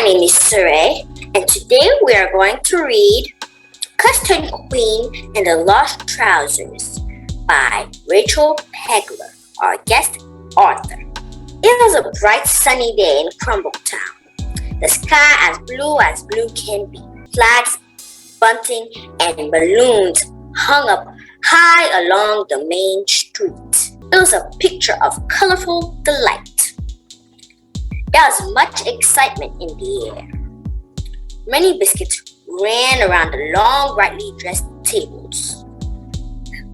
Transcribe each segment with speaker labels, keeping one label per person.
Speaker 1: My name is Sereé, and today we are going to read Custard Queen and the Lost Trousers by Rachel Pegler, our guest author. It was a bright sunny day in Crumbletown. The sky as blue can be. Flags, bunting, and balloons hung up high along the main street. It was a picture of colorful delight. There was much excitement in the air. Many biscuits ran around the long, brightly dressed tables,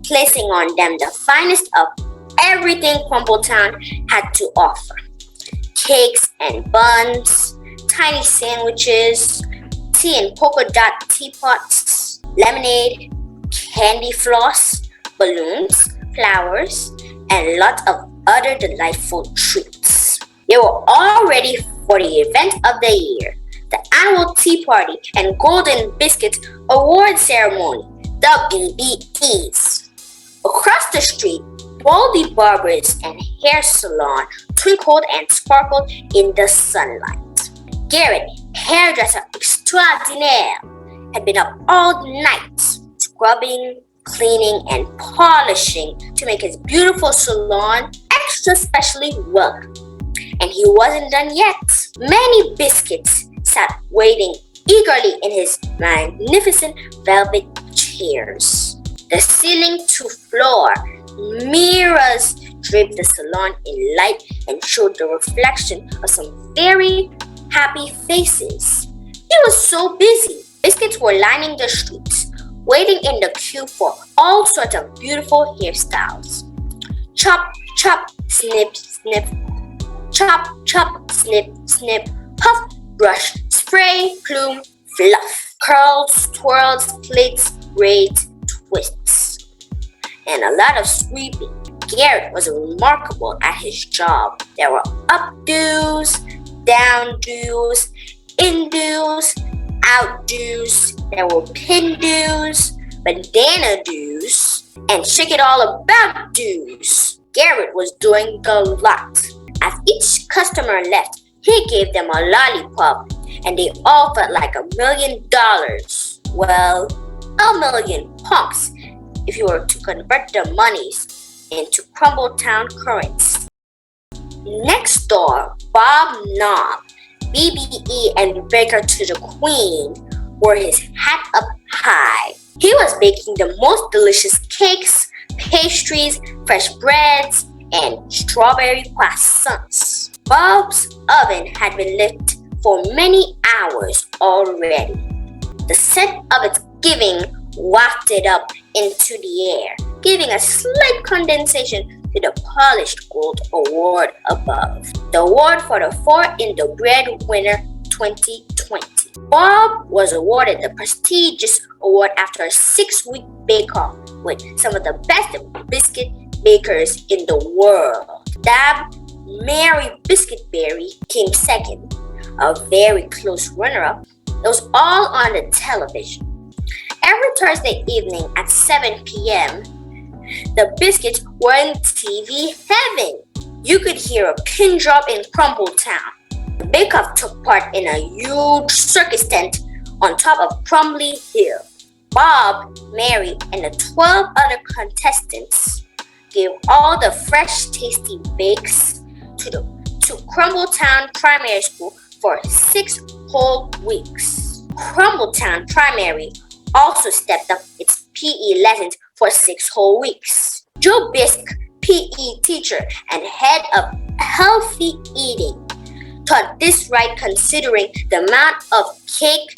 Speaker 1: placing on them the finest of everything Crumbletown had to offer. Cakes and buns, tiny sandwiches, tea and polka dot teapots, lemonade, candy floss, balloons, flowers, and lots of other delightful treats. They were all ready for the event of the year, the annual tea party and Golden Biscuits award ceremony, the BBEs. Across the street, Baldy Barbers and Hair Salon twinkled and sparkled in the sunlight. Garrett, hairdresser extraordinaire, had been up all night, scrubbing, cleaning, and polishing to make his beautiful salon extra specially welcome. And he wasn't done yet. Many biscuits sat waiting eagerly in his magnificent velvet chairs. The ceiling to floor mirrors draped the salon in light and showed the reflection of some very happy faces. It was so busy. Biscuits were lining the streets, waiting in the queue for all sorts of beautiful hairstyles. Chop, chop, snip, snip. Chop, chop, snip, snip. Puff, brush, spray, plume, fluff. Curls, twirls, plaits, braids, twists. And a lot of sweeping. Garrett was remarkable at his job. There were updos, downdos, indos, outdos. There were pin do's, bandana do's, and shake it all about do's. Garrett was doing the lot. As each customer left, he gave them a lollipop, and they all felt like $1 million. Well, $1,000,000 punks if you were to convert the monies into Crumbletown currents. Next door, Bob Knob, BBE, and Baker to the Queen wore his hat up high. He was baking the most delicious cakes, pastries, fresh breads, and strawberry croissants. Bob's oven had been lit for many hours already. The scent of its giving wafted up into the air, giving a slight condensation to the polished gold award above. The award for the 4 in the Breadwinner 2020. Bob was awarded the prestigious award after a 6-week bake-off with some of the best biscuit bakers in the world. Dab Mary Biscuitberry came second, a very close runner-up. It was all on the television. Every Thursday evening at 7 p.m., the Biscuits were in TV heaven. You could hear a pin drop in Crumbletown. The bake-off took part in a huge circus tent on top of Crumbly Hill. Bob, Mary, and the 12 other contestants gave all the fresh, tasty bakes to Crumbletown Primary School for 6 whole weeks. Crumbletown Primary also stepped up its PE lessons for 6 whole weeks. Joe Bisque, PE teacher and head of healthy eating, taught this right considering the amount of cake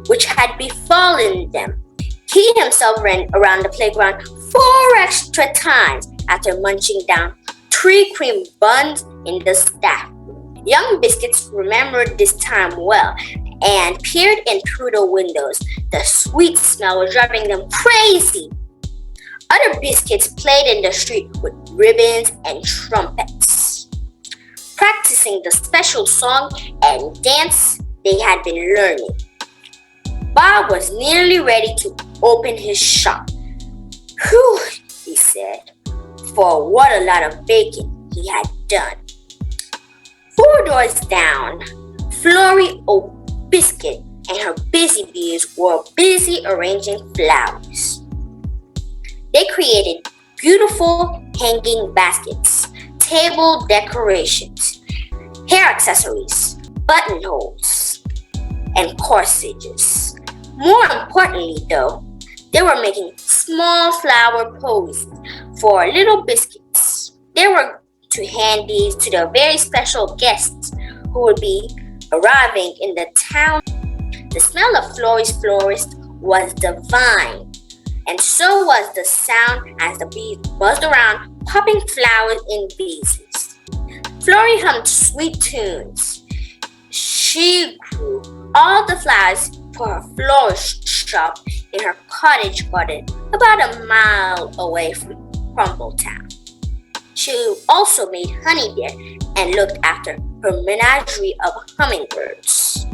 Speaker 1: which had befallen them. He himself ran around the playground 4 extra times after munching down 3 cream buns in the staff room. Young Biscuits remembered this time well and peered in through the windows. The sweet smell was driving them crazy. Other Biscuits played in the street with ribbons and trumpets, practicing the special song and dance they had been learning. Bob was nearly ready to open his shop. "Whew," he said, for what a lot of baking he had done. 4 doors down, Florrie Biscuit and her busy bees were busy arranging flowers. They created beautiful hanging baskets, table decorations, hair accessories, buttonholes, and corsages. More importantly, though, they were making small flower posies for little biscuits. They were to hand these to the very special guests who would be arriving in the town. The smell of Florrie's florist was divine, and so was the sound as the bees buzzed around, popping flowers in vases. Florrie hummed sweet tunes. She grew all the flowers for her florist shop in her cottage garden about a mile away from Crumbletown. She also made honey there and looked after her menagerie of hummingbirds.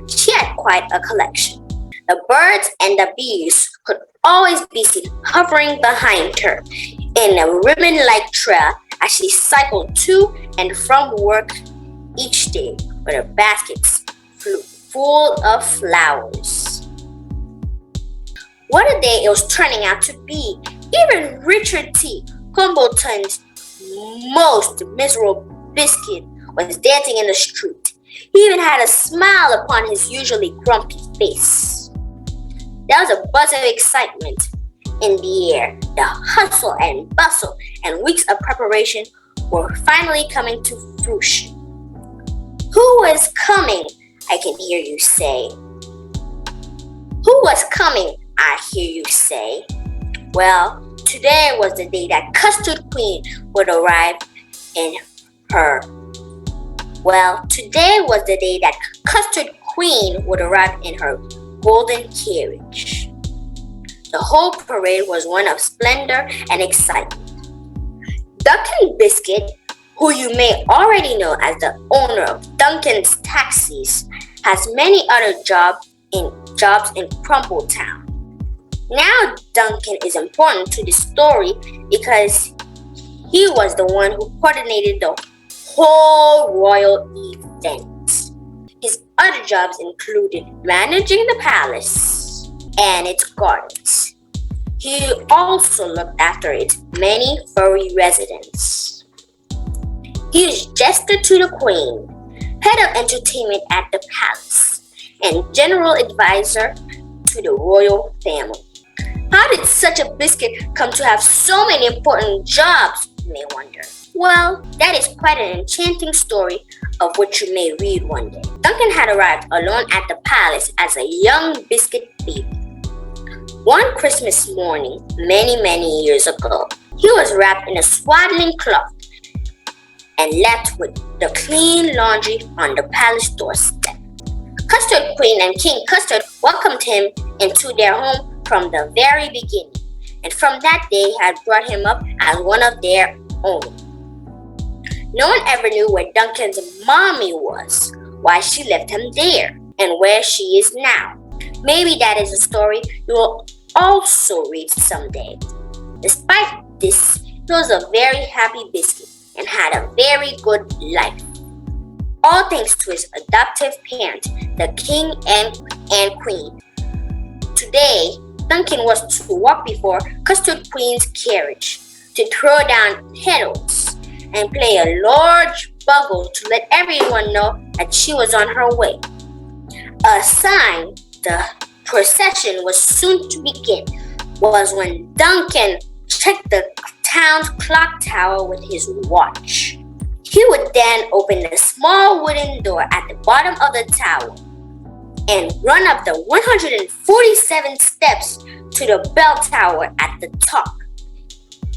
Speaker 1: She had quite a collection. The birds and the bees could always be seen hovering behind her in a ribbon-like trail as she cycled to and from work each day with her baskets full of flowers. What a day it was turning out to be! Even Richard T., Crumbletown's most miserable biscuit, was dancing in the street. He even had a smile upon his usually grumpy face. There was a buzz of excitement in the air. The hustle and bustle and weeks of preparation were finally coming to fruition. Who was coming? I can hear you say. Who was coming? I hear you say. Well, today was the day that Custard Queen would arrive in her. Golden carriage. The whole parade was one of splendor and excitement. Duncan Biscuit, who you may already know as the owner of Duncan's Taxis, has many other jobs in Crumbletown. Now Duncan is important to the story because he was the one who coordinated the whole royal event. His other jobs included managing the palace and its gardens. He also looked after its many furry residents. He was jester to the queen, head of entertainment at the palace, and general advisor to the royal family. How did such a biscuit come to have so many important jobs, you may wonder? Well, that is quite an enchanting story of which you may read one day. Duncan had arrived alone at the palace as a young biscuit baby. One Christmas morning, many years ago, he was wrapped in a swaddling cloth and left with the clean laundry on the palace doorstep. Custard Queen and King Custard welcomed him into their home from the very beginning, and from that day had brought him up as one of their own. No one ever knew where Duncan's mommy was, why she left him there, and where she is now. Maybe that is a story you will also read someday. Despite this, he was a very happy biscuit and had a very good life. All thanks to his adoptive parents, the king and queen. Today, Duncan was to walk before Custard Queen's carriage, to throw down petals, and play a large bugle to let everyone know that she was on her way. A sign the procession was soon to begin was when Duncan checked the town's clock tower with his watch. He would then open the small wooden door at the bottom of the tower and run up the 147 steps to the bell tower at the top.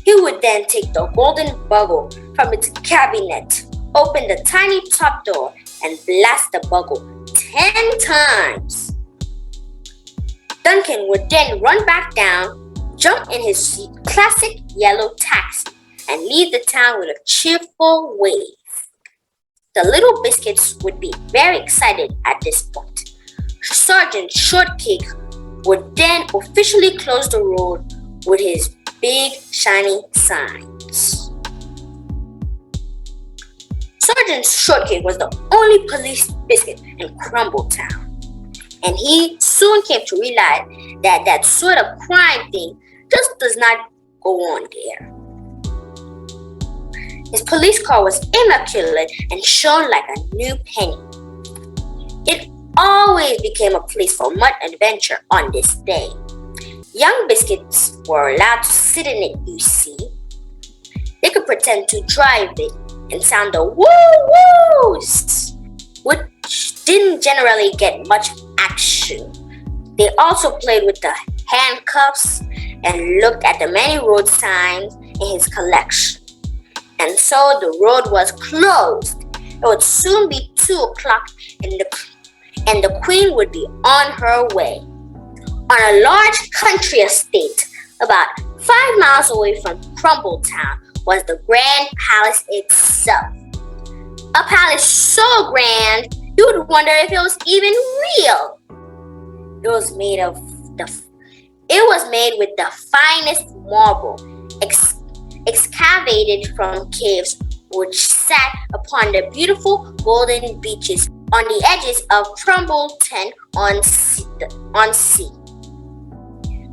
Speaker 1: He would then take the golden bugle from its cabinet, open the tiny top door, and blast the bugle 10 times. Duncan would then run back down, jump in his classic yellow taxi, and leave the town with a cheerful wave. The little biscuits would be very excited at this point. Sergeant Shortcake would then officially close the road with his big shiny signs. Sergeant Shortcake was the only police Biscuit in Crumbletown. And he soon came to realize that that sort of crime thing just does not go on there. His police car was immaculate and shone like a new penny. It always became a place for much adventure on this day. Young Biscuits were allowed to sit in it, you see. They could pretend to drive it and sound the woo-woos, which didn't generally get much action. They also played with the handcuffs and looked at the many road signs in his collection. And so the road was closed. It would soon be 2 o'clock and the Queen would be on her way. On a large country estate about 5 miles away from Crumbletown was the Grand Palace itself. A palace so grand you would wonder if it was even real. It was made with the finest marble, excavated from caves which sat upon the beautiful golden beaches on the edges of Crumbletown on sea.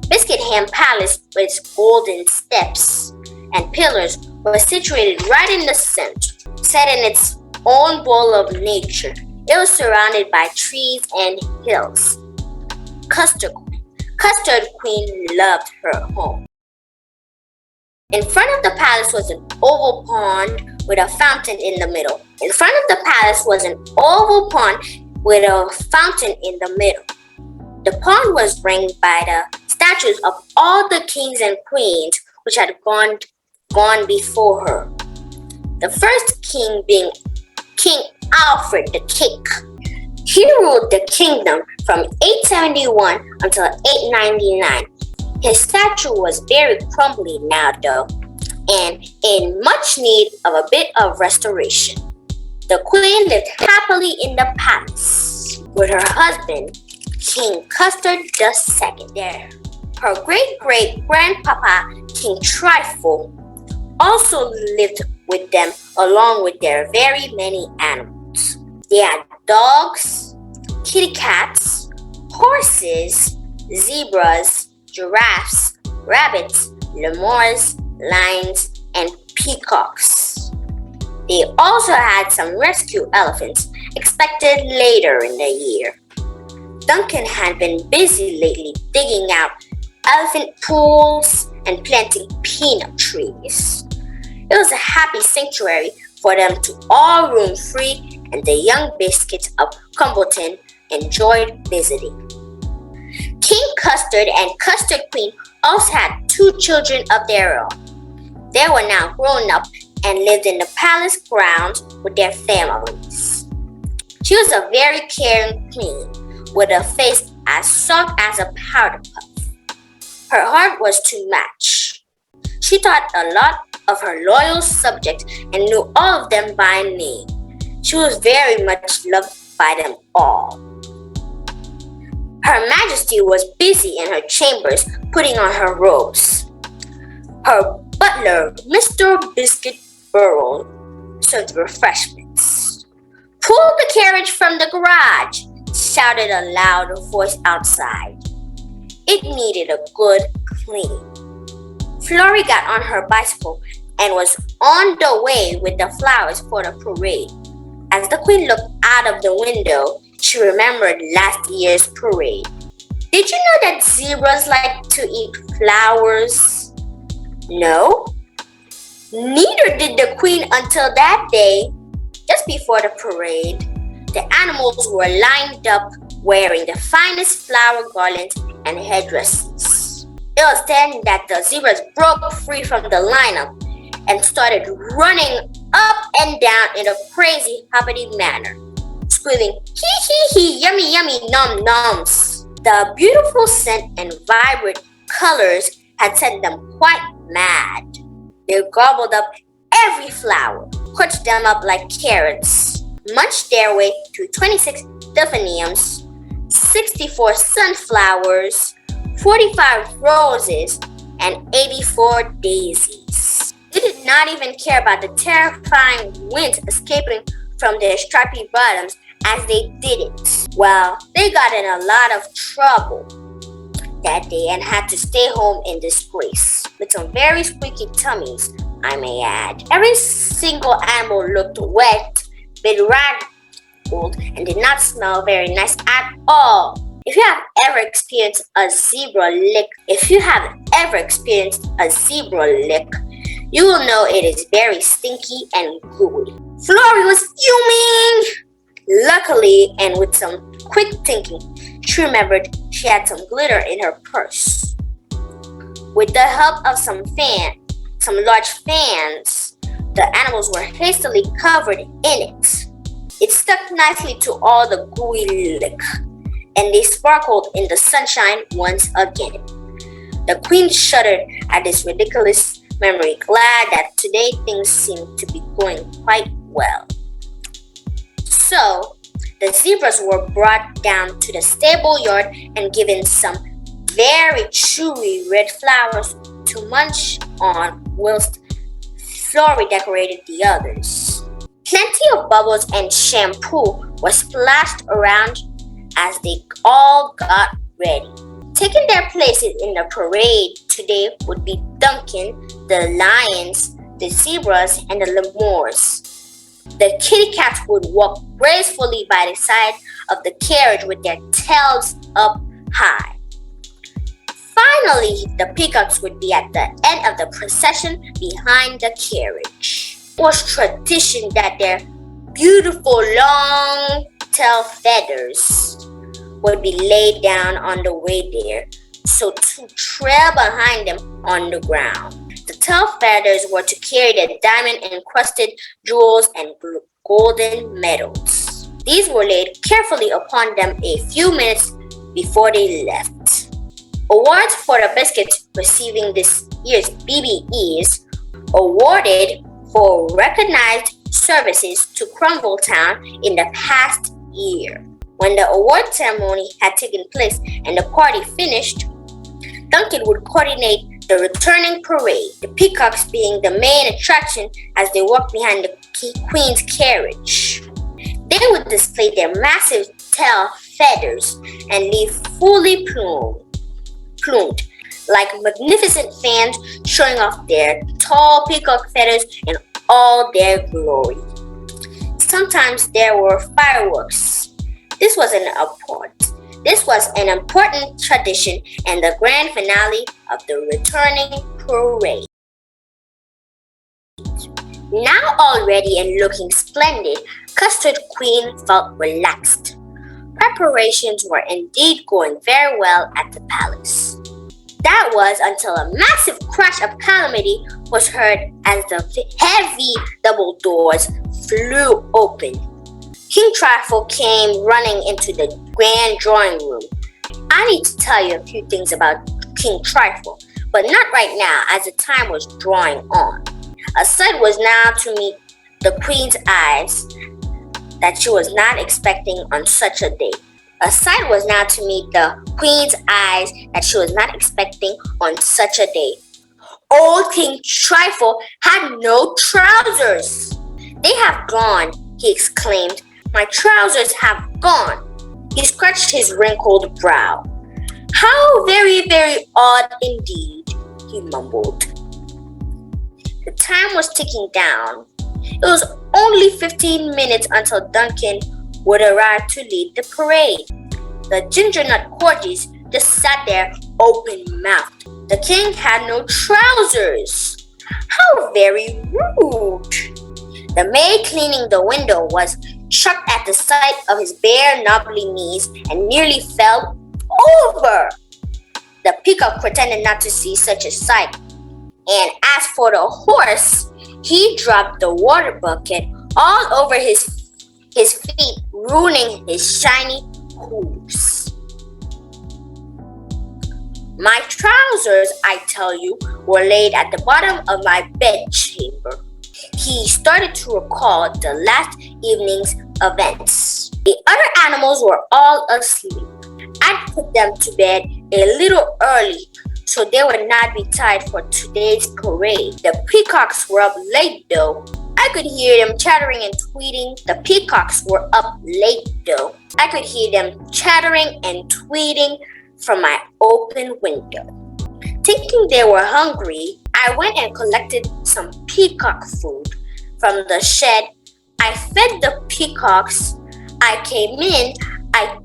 Speaker 1: Biscuit Ham Palace, with its golden steps and pillars, was situated right in the center, set in its own bowl of nature. It was surrounded by trees and hills. Custard Queen loved her home. In front of the palace was an oval pond with a fountain in the middle. The pond was ringed by the statues of all the kings and queens which had gone before her. The first king being King Alfred the Cake. He ruled the kingdom from 871 until 899. His statue was very crumbly now though, and in much need of a bit of restoration. The queen lived happily in the palace with her husband, King Custard II. There, her great-great-grandpapa, King Trifle, also lived with them along with their very many animals. They had dogs, kitty cats, horses, zebras, giraffes, rabbits, lemurs, lions, and peacocks. They also had some rescue elephants expected later in the year. Duncan had been busy lately digging out elephant pools and planting peanut trees. It was a happy sanctuary for them to all roam free, and the young Biscuits of Crumbletown enjoyed visiting. King Custard and Custard Queen also had 2 children of their own. They were now grown up and lived in the palace grounds with their families. She was a very caring queen with a face as soft as a powder puff. Her heart was to match. She thought a lot of her loyal subjects and knew all of them by name. She was very much loved by them all. Her Majesty was busy in her chambers putting on her robes. Her butler, Mr. Biscuit Burrow, served refreshments. "Pull the carriage from the garage," shouted a loud voice outside. It needed a good clean. Florrie got on her bicycle and was on the way with the flowers for the parade. As the Queen looked out of the window, she remembered last year's parade. Did you know that zebras like to eat flowers? No? Neither did the Queen until that day. Just before the parade, the animals were lined up wearing the finest flower garlands and headdresses. It was then that the zebras broke free from the lineup and started running up and down in a crazy hoppity manner, squealing hee hee hee, yummy yummy, nom noms. The beautiful scent and vibrant colors had sent them quite mad. They gobbled up every flower, crushed them up like carrots, munched their way through 26 delphiniums, 64 sunflowers, 45 roses, and 84 daisies. They did not even care about the terrifying winds escaping from their stripy bottoms as they didn't. Well, they got in a lot of trouble that day and had to stay home in disgrace, with some very squeaky tummies, I may add. Every single animal looked wet, bedraggled, and did not smell very nice at all. If you have ever experienced a zebra lick, you will know it is very stinky and gooey. Florrie was fuming! Luckily, and with some quick thinking, she remembered she had some glitter in her purse. With the help of some large fans, the animals were hastily covered in it. It stuck nicely to all the gooey lick, and they sparkled in the sunshine once again. The queen shuddered at this ridiculous memory, glad that today things seemed to be going quite well. So, the zebras were brought down to the stable yard and given some very chewy red flowers to munch on, whilst Florrie decorated the others. Plenty of bubbles and shampoo were splashed around as they all got ready. Taking their places in the parade today would be Duncan, the lions, the zebras, and the lemurs. The kitty cats would walk gracefully by the side of the carriage with their tails up high. Finally, the peacocks would be at the end of the procession behind the carriage. It was tradition that their beautiful long tail feathers would be laid down on the way there, so to trail behind them on the ground. The tail feathers were to carry the diamond-encrusted jewels and golden medals. These were laid carefully upon them a few minutes before they left. Awards for the biscuits receiving this year's BBEs awarded for recognized services to Crumble Town in the past year. When the award ceremony had taken place and the party finished, Duncan would coordinate the returning parade, the peacocks being the main attraction as they walked behind the queen's carriage. They would display their massive tail feathers and leave fully plumed, like magnificent fans showing off their tall peacock feathers in all their glory. Sometimes there were fireworks. This was an important tradition and the grand finale of the returning parade. Now all ready and looking splendid, Custard Queen felt relaxed. Preparations were indeed going very well at the palace. That was until a massive crash of calamity was heard as the heavy double doors flew open. King Trifle came running into the grand drawing room. I need to tell you a few things about King Trifle, but not right now as the time was drawing on. A sight was now to meet the queen's eyes that she was not expecting on such a day. A sight was now to meet the queen's eyes that she was not expecting on such a day. Old King Trifle had no trousers. "They have gone," he exclaimed. "My trousers have gone." He scratched his wrinkled brow. "How very, very odd indeed," he mumbled. The time was ticking down. It was only 15 minutes until Duncan would arrive to lead the parade. The ginger nut courtiers just sat there open-mouthed. The king had no trousers. How very rude! The maid cleaning the window was shocked at the sight of his bare, knobbly knees and nearly fell over. The peacock pretended not to see such a sight. And as for the horse, he dropped the water bucket all over his feet, ruining his shiny hooves. "My trousers, I tell you, were laid at the bottom of my bedchamber." He started to recall the last evening's events. The other animals were all asleep. I'd put them to bed a little early so they would not be tired for today's parade. The peacocks were up late though. I could hear them chattering and tweeting. The peacocks were up late though. I could hear them chattering and tweeting from my open window. Thinking they were hungry, I went and collected some peacock food from the shed. I fed the peacocks. I came in, I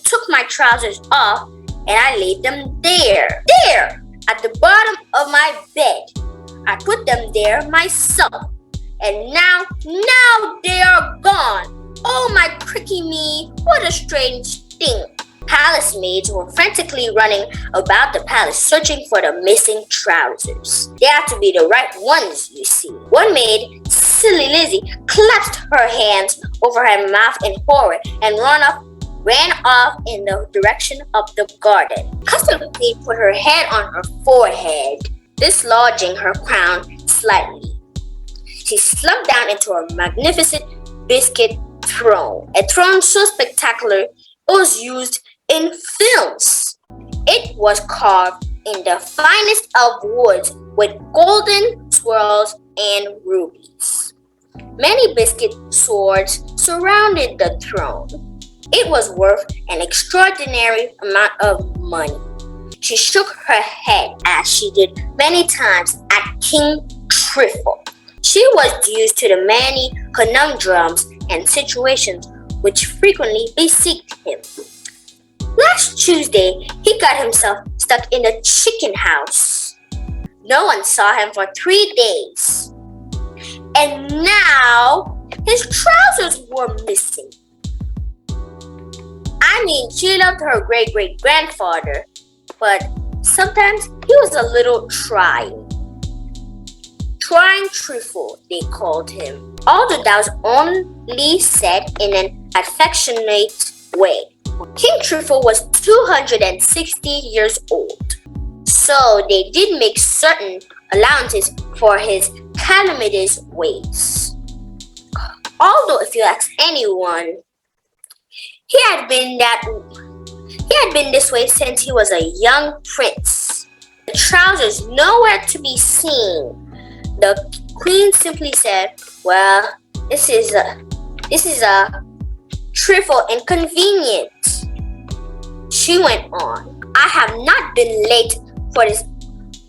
Speaker 1: took my trousers off and I laid them there at the bottom of my bed. I put them there myself, and now they are gone. Oh my cricky me, what a strange thing. Palace maids were frantically running about the palace searching for the missing trousers. They had to be the right ones, you see. One maid, Silly Lizzie, clasped her hands over her mouth in horror and ran off in the direction of the garden. Custard put her head on her forehead, dislodging her crown slightly. She slumped down into a magnificent biscuit throne, a throne so spectacular it was used in films. It was carved in the finest of woods with golden swirls and rubies. Many biscuit swords surrounded the throne. It was worth an extraordinary amount of money. She shook her head as she did many times at King Trifle. She was used to the many conundrums and situations which frequently besieged him. Last Tuesday, he got himself stuck in a chicken house. No one saw him for 3 days. And now, his trousers were missing. I mean, she loved her great-great-grandfather, but sometimes he was a little trying. Trying Trifle, they called him. Although that was only said in an affectionate way. King Trifle was 260 years old, so they did make certain allowances for his calamitous ways. Although if you ask anyone, he had been this way since he was a young prince. The trousers nowhere to be seen. The queen simply said, "Well, this is a trifle inconvenient." She went on, "I have not been late for this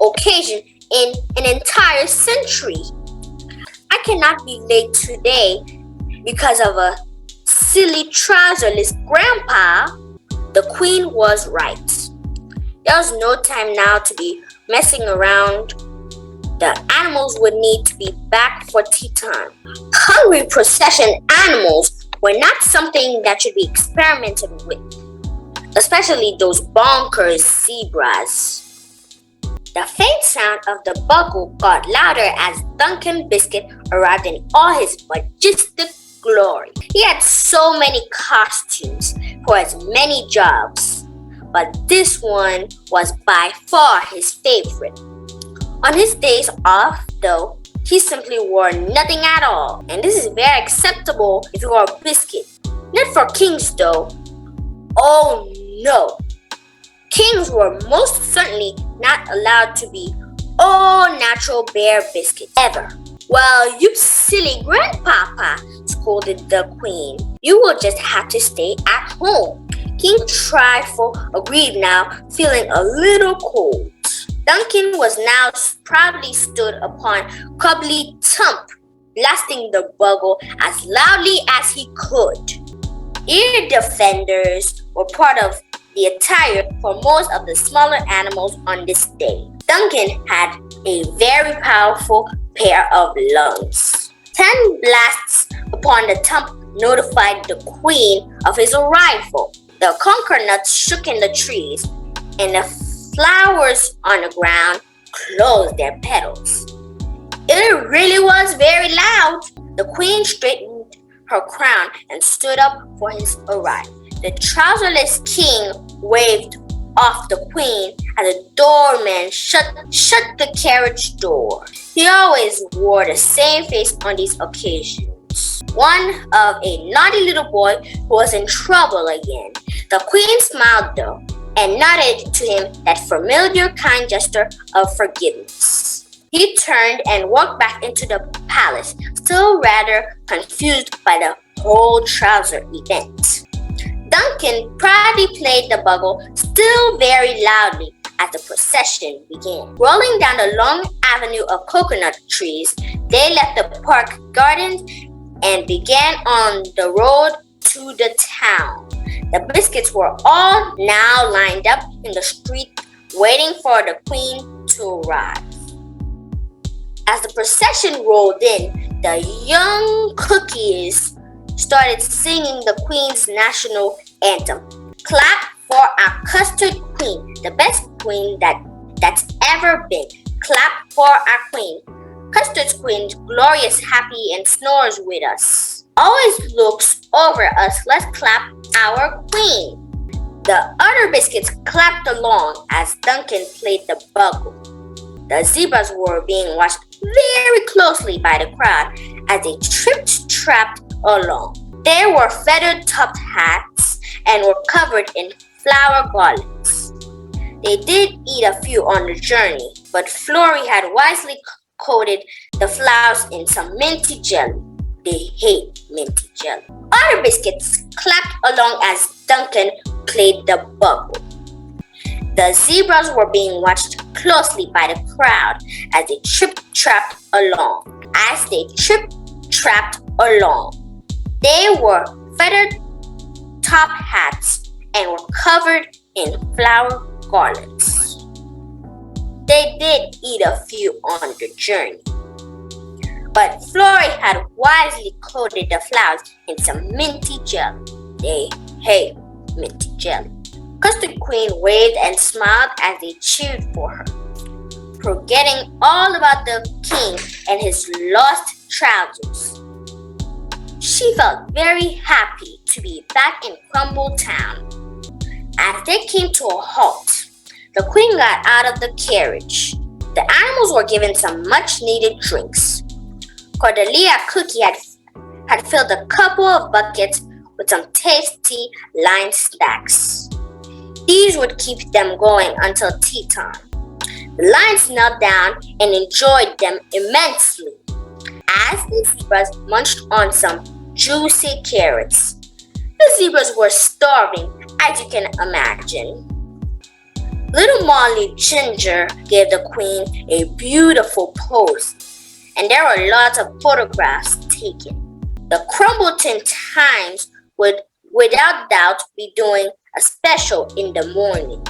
Speaker 1: occasion in an entire century. I cannot be late today because of a silly trouserless grandpa." The queen was right. There was no time now to be messing around. The animals would need to be back for tea time. Hungry procession animals were not something that should be experimented with, especially those bonkers zebras. The faint sound of the bugle got louder as Duncan Biscuit arrived in all his majestic glory. He had so many costumes for as many jobs, but this one was by far his favorite. On his days off, though, he simply wore nothing at all, and this is very acceptable if you are a biscuit. Not for kings, though. Oh no! Kings were most certainly not allowed to be all natural bear biscuits ever. "Well, you silly grandpapa," scolded the queen. "You will just have to stay at home." King Trifle agreed now, feeling a little cold. Duncan was now proudly stood upon Cubbly Tump, blasting the bugle as loudly as he could. Ear defenders were part of the attire for most of the smaller animals on this day. Duncan had a very powerful pair of lungs. 10 blasts upon the tump notified the queen of his arrival. The conker nuts shook in the trees, and the flowers on the ground closed their petals. It really was very loud. The queen straightened her crown and stood up for his arrival. The trouserless king waved off the queen as the doorman shut the carriage door. He always wore the same face on these occasions. One of a naughty little boy who was in trouble again. The queen smiled though, and nodded to him that familiar kind gesture of forgiveness. He turned and walked back into the palace, still rather confused by the whole trouser event. Duncan proudly played the bugle, still very loudly, as the procession began. Rolling down the long avenue of coconut trees, they left the park gardens and began on the road to the town. The Biscuits were all now lined up in the street, waiting for the Queen to arrive. As the procession rolled in, the young cookies started singing the Queen's national anthem. Clap for our Custard Queen, the best queen that's ever been. Clap for our Queen. Custard's Queen, glorious, happy, and snores with us. Always looks over us. Let's clap our Queen. The other Biscuits clapped along as Duncan played the bugle. The zebras were being watched very closely by the crowd as they tripped along. They wore feather-topped hats and were covered in flower garlands. They did eat a few on the journey, but Florrie had wisely coated the flowers in some minty jelly. They hate minty jelly. Other Biscuits clapped along as Duncan played the bugle. The zebras were being watched closely by the crowd as they tripped along. They wore feathered top hats and were covered in flower garlands. They did eat a few on the journey, but Florrie had wisely coated the flowers in some minty jelly. They hate minty jelly. Custard Queen waved and smiled as they cheered for her, forgetting all about the king and his lost trousers. She felt very happy to be back in Crumble Town. As they came to a halt, the Queen got out of the carriage. The animals were given some much-needed drinks. Cordelia Cookie had filled a couple of buckets with some tasty lime snacks. These would keep them going until tea time. The lions knelt down and enjoyed them immensely as the zebras munched on some juicy carrots. The zebras were starving, as you can imagine. Little Molly Ginger gave the Queen a beautiful pose, and there were lots of photographs taken. The Crumbleton Times would without doubt be doing a special in the morning.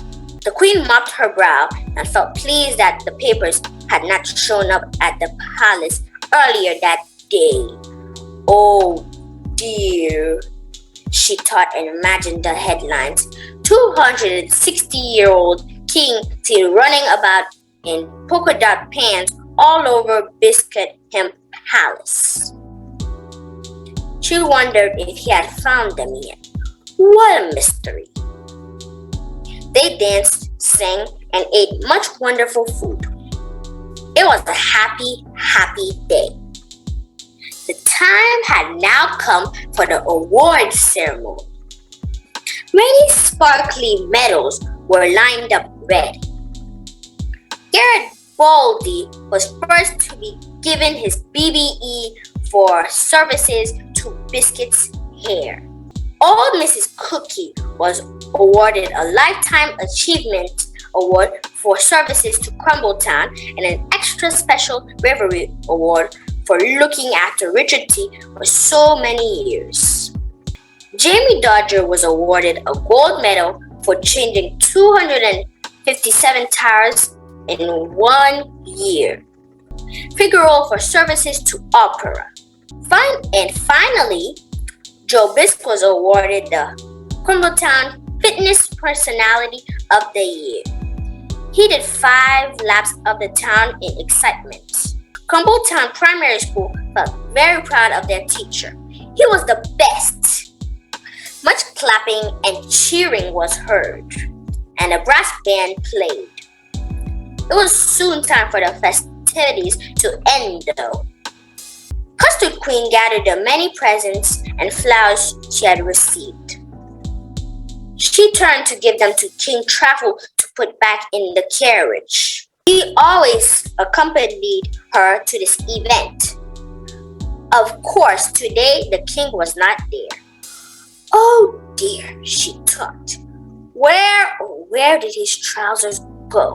Speaker 1: The Queen mopped her brow and felt pleased that the papers had not shown up at the palace earlier that day. Oh dear, she thought and imagined the headlines. 260-year-old king seen running about in polka dot pants all over Biscuit Hemp Palace. She wondered if he had found them yet. What a mystery. They danced, sang, and ate much wonderful food. It was a happy, happy day. The time had now come for the award ceremony. Many sparkly medals were lined up ready. Garrett Baldy was first to be given his BBE for services to Biscuit's hair. Old Mrs. Cookie was awarded a Lifetime Achievement Award for services to Crumbletown and an extra special bravery award for looking after Richard T. for so many years. Jamie Dodger was awarded a gold medal for changing 257 tires in 1 year. Figaro for services to opera. Finally, Joe Bisque was awarded the Crumbletown Fitness Personality of the Year. He did 5 laps of the town in excitement. Crumbletown Primary School felt very proud of their teacher. He was the best. Much clapping and cheering was heard, and a brass band played. It was soon time for the festivities to end though. Custard Queen gathered the many presents and flowers she had received. She turned to give them to King Truffle to put back in the carriage. He always accompanied her to this event. Of course, today the king was not there. Oh dear, she thought. Where did his trousers go?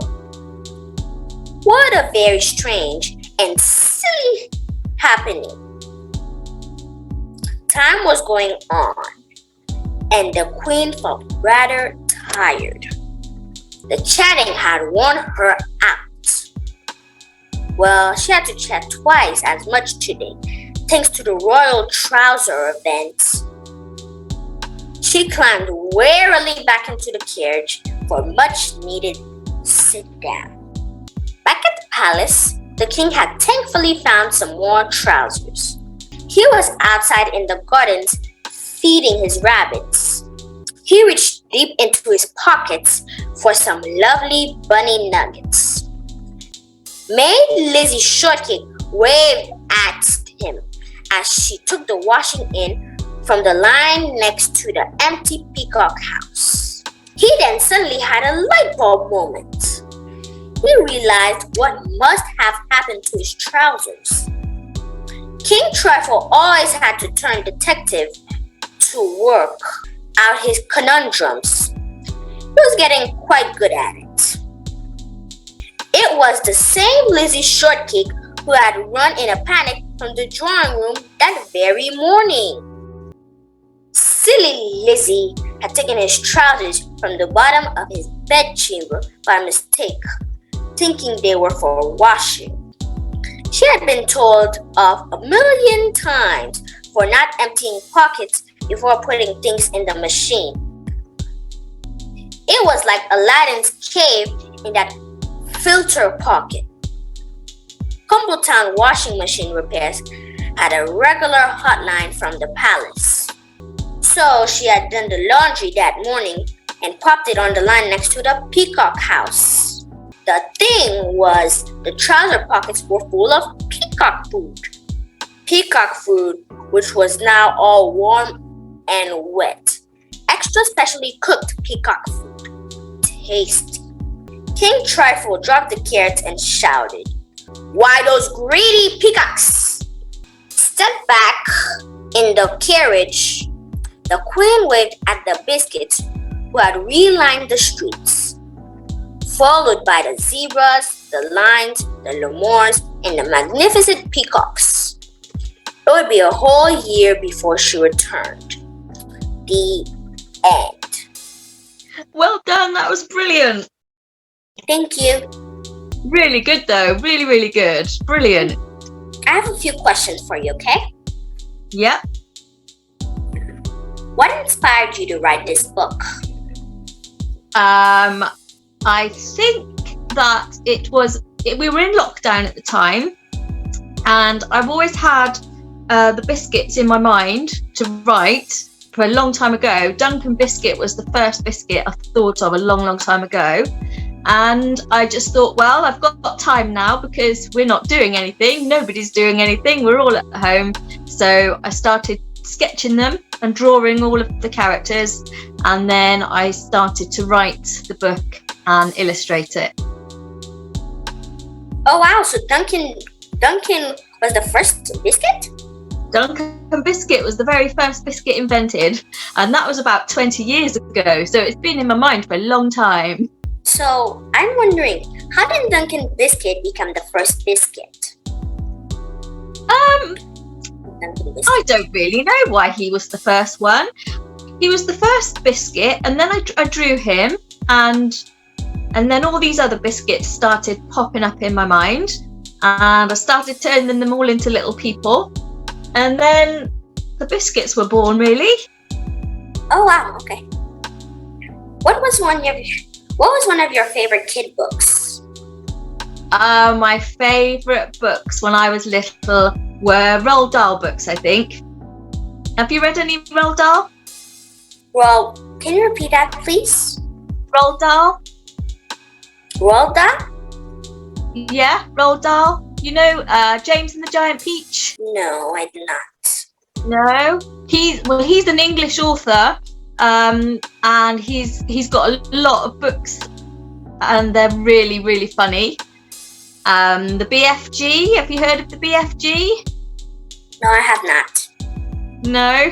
Speaker 1: What a very strange and silly happening. Time was going on, and the queen felt rather tired. The chatting had worn her out. Well, she had to chat twice as much today, thanks to the royal trouser event. She climbed wearily back into the carriage for a much-needed sit-down. Back at the palace, the king had thankfully found some more trousers. He was outside in the gardens feeding his rabbits. He reached deep into his pockets for some lovely bunny nuggets. Maid Lizzie Shortcake waved at him as she took the washing in from the line next to the empty Peacock house. He then suddenly had a light bulb moment. He realized what must have happened to his trousers. King Trifle always had to turn detective to work out his conundrums. He was getting quite good at it. It was the same Lizzie Shortcake who had run in a panic from the drawing room that very morning. Silly Lizzie had taken his trousers from the bottom of his bedchamber by mistake, thinking they were for washing. She had been told off 1,000,000 times for not emptying pockets before putting things in the machine. It was like Aladdin's cave in that filter pocket. Humbletown washing machine repairs had a regular hotline from the palace. So she had done the laundry that morning and popped it on the line next to the Peacock house. The thing was, the trouser pockets were full of peacock food. Peacock food, which was now all warm and wet. Extra specially cooked peacock food. Tasty. King Trifle dropped the carrots and shouted, "Why those greedy peacocks?" Stepped back in the carriage. The queen waved at the Biscuits, who had relined the streets, followed by the zebras, the lions, the lemurs, and the magnificent peacocks. It would be a whole year before she returned. The end.
Speaker 2: Well done, that was brilliant.
Speaker 1: Thank you.
Speaker 2: Really good though, really, really good. Brilliant.
Speaker 1: I have a few questions for you, okay?
Speaker 2: Yep.
Speaker 1: What inspired you to write this book?
Speaker 2: I think that we were in lockdown at the time, and I've always had the Biscuits in my mind to write for a long time ago. Duncan Biscuit was the first biscuit I thought of a long, long time ago. And I just thought, well, I've got time now because we're not doing anything. Nobody's doing anything. We're all at home. So I started sketching them and drawing all of the characters. And then I started to write the book and illustrate it.
Speaker 1: Oh, wow. So Duncan was the first biscuit?
Speaker 2: Duncan Biscuit was the very first biscuit invented. And that was about 20 years ago. So it's been in my mind for a long time.
Speaker 1: So, I'm wondering, how did Duncan Biscuit become the first biscuit?
Speaker 2: I don't really know why he was the first one. He was the first biscuit, and then I drew him, and then all these other biscuits started popping up in my mind, and I started turning them all into little people, and then the biscuits were born, really.
Speaker 1: Oh, wow, okay. What was one of your favorite kid books?
Speaker 2: My favourite books when I was little were Roald Dahl books, I think. Have you read any Roald Dahl?
Speaker 1: Well, can you repeat that, please?
Speaker 2: Roald Dahl?
Speaker 1: Roald Dahl?
Speaker 2: Yeah, Roald Dahl. You know James and the Giant Peach?
Speaker 1: No, I do not.
Speaker 2: No? He's an English author. And he's got a lot of books, and they're really, really funny. The BFG. Have you heard of the BFG?
Speaker 1: No, I have not.
Speaker 2: No?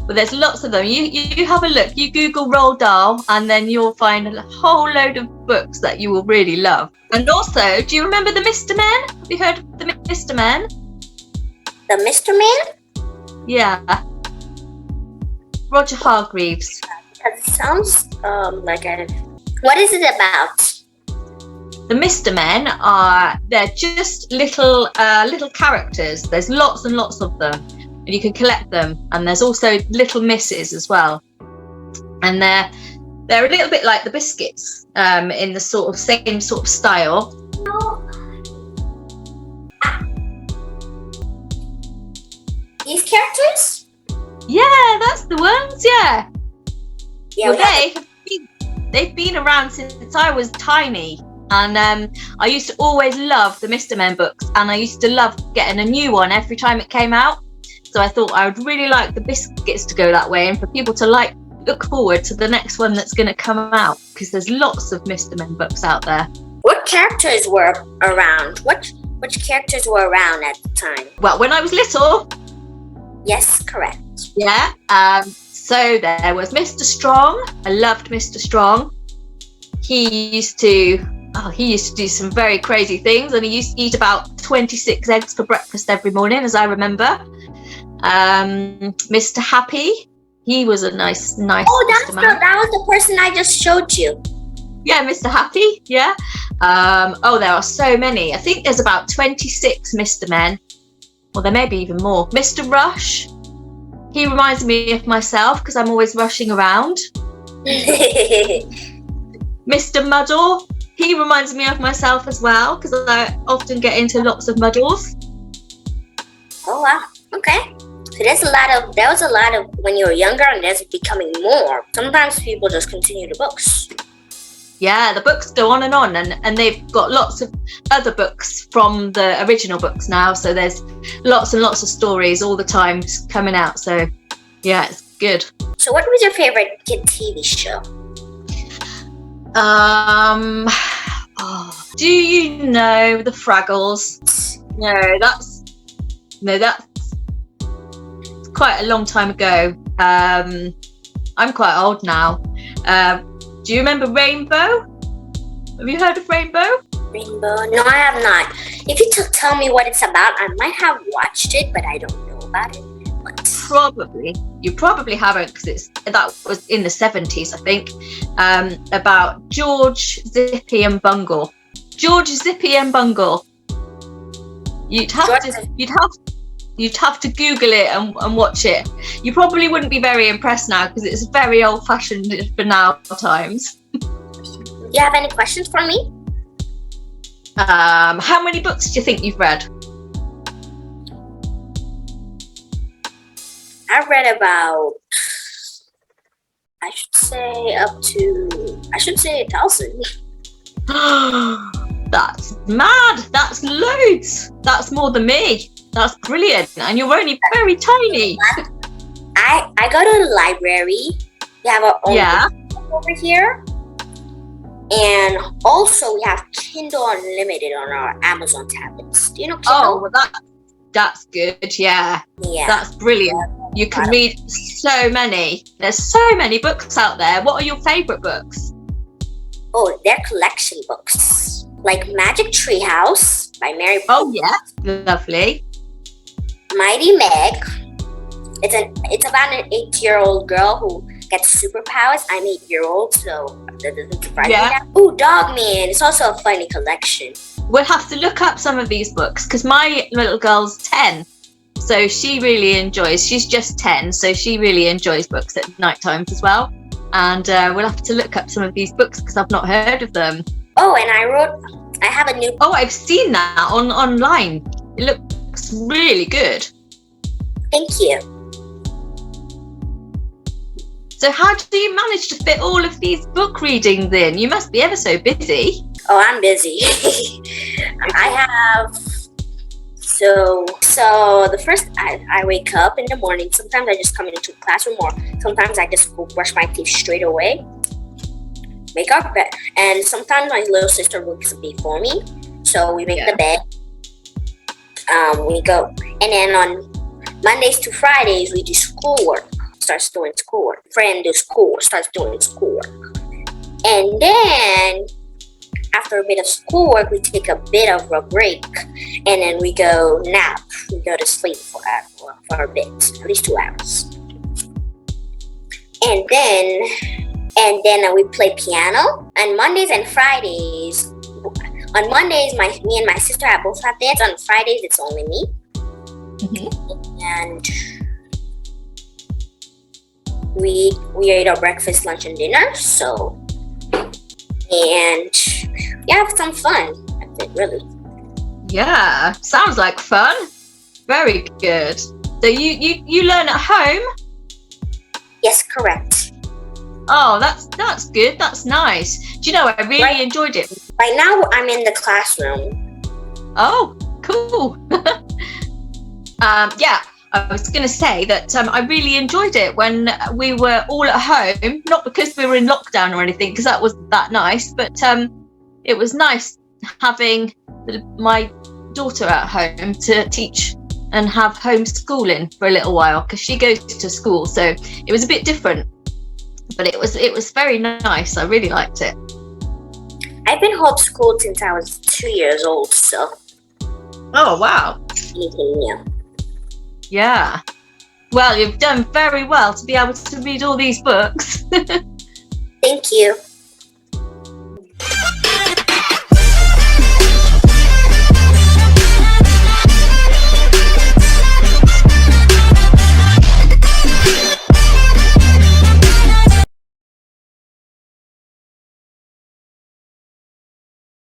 Speaker 2: Well, there's lots of them. You have a look. You Google Roald Dahl, and then you'll find a whole load of books that you will really love. And also, do you remember the Mr. Men? Have you heard of the Mr. Men?
Speaker 1: The Mr. Man?
Speaker 2: Yeah. Roger Hargreaves.
Speaker 1: That sounds like a... What is it about?
Speaker 2: The Mr. Men they're just little characters. There's lots and lots of them, and you can collect them. And there's also little misses as well, and they're a little bit like the Biscuits, in the same sort of style.
Speaker 1: These characters?
Speaker 2: Yeah, that's the ones. Yeah.
Speaker 1: Yeah.
Speaker 2: Well, they've been around since I was tiny. And I used to always love the Mr. Men books, and I used to love getting a new one every time it came out. So I thought I would really like the Biscuits to go that way, and for people to look forward to the next one that's going to come out, because there's lots of Mr. Men books out there.
Speaker 1: What characters were around? Which characters were around at the time?
Speaker 2: Well, when I was little. Yes,
Speaker 1: correct.
Speaker 2: Yeah. So there was Mr. Strong. I loved Mr. Strong. He used to do some very crazy things, and he used to eat about 26 eggs for breakfast every morning, as I remember. Mr. Happy, he was a nice. Oh,
Speaker 1: that was the person I just showed you.
Speaker 2: Yeah, Mr. Happy. Yeah. There are so many. I think there's about 26 Mr. Men. Well, there may be even more. Mr. Rush. He reminds me of myself because I'm always rushing around. Mr. Muddle. He reminds me of myself as well because I often get into lots of muddles.
Speaker 1: Oh wow. Okay. So there was a lot of when you were younger, and there's becoming more. Sometimes people just continue the books.
Speaker 2: Yeah, the books go on, and they've got lots of other books from the original books now. So there's lots and lots of stories all the time coming out. So yeah, it's good.
Speaker 1: So what was your favorite kid TV show?
Speaker 2: Do you know the Fraggles? No, that's quite a long time ago. I'm quite old now. Do you remember Rainbow? Have you heard of Rainbow?
Speaker 1: Rainbow? No, I have not. If you tell me what it's about, I might have watched it, but I don't know about it.
Speaker 2: You probably haven't, because that was in the 70s, I think. About George, Zippy and Bungle. George, Zippy and Bungle. You'd have to Google it and watch it. You probably wouldn't be very impressed now because it's very old-fashioned for now times.
Speaker 1: Do you have any questions for me?
Speaker 2: How many books do you think you've read?
Speaker 1: I've read about, I should say 1,000.
Speaker 2: That's mad. That's loads. That's more than me. That's brilliant. And you're only very tiny.
Speaker 1: I go to the library. We have our own book over here. And also we have Kindle Unlimited on our Amazon tablets. Do you know Kindle?
Speaker 2: Oh, well, that's good. Yeah. That's brilliant. You can read so many. There's so many books out there. What are your favorite books?
Speaker 1: Oh, they're collection books. Like Magic Treehouse by Mary Poppins.
Speaker 2: Oh, yeah. Lovely.
Speaker 1: Mighty Meg. It's about an 8-year-old girl who gets superpowers. I'm 8-year-old, so that doesn't surprise me. Ooh, Dog Man. It's also a funny collection.
Speaker 2: We'll have to look up some of these books because my little girl's 10. So she really enjoys, she's just 10, so she really enjoys books at night times as well. And we'll have to look up some of these books because I've not heard of them.
Speaker 1: Oh, and I have a new...
Speaker 2: Oh, I've seen that online. It looks really good.
Speaker 1: Thank you.
Speaker 2: So how do you manage to fit all of these book readings in? You must be ever so busy.
Speaker 1: Oh, I'm busy. So the first, I wake up in the morning. Sometimes I just come into the classroom, or sometimes I just go brush my teeth straight away, make up bed. And sometimes my little sister wakes up before me. So we make the bed. We go, and then on Mondays to Fridays we do schoolwork. Starts doing schoolwork. Friend does school. Starts doing schoolwork. And then after a bit of schoolwork, we take a bit of a break, and then we go nap. We go to sleep for a bit, at least 2 hours. And then we play piano. On Mondays and Fridays, on Mondays, me and my sister both have dance. On Fridays, it's only me. And we ate our breakfast, lunch, and dinner. So, and we have some fun. That's it, really.
Speaker 2: Yeah, sounds like fun. Very good. So you learn at home?
Speaker 1: Yes, correct.
Speaker 2: Oh, that's good. That's nice. Do you know, I really enjoyed it.
Speaker 1: Right now, I'm in the classroom.
Speaker 2: Oh, cool. Yeah, I was going to say that I really enjoyed it when we were all at home, not because we were in lockdown or anything, because that wasn't that nice, but it was nice having my daughter at home to teach and have homeschooling for a little while, because she goes to school, so it was a bit different, but it was very nice. I really liked it.
Speaker 1: I've been homeschooled since I was 2 years old, so.
Speaker 2: Oh, wow.
Speaker 1: Anything new.
Speaker 2: Yeah. Well, you've done very well to be able to read all these books.
Speaker 1: Thank you.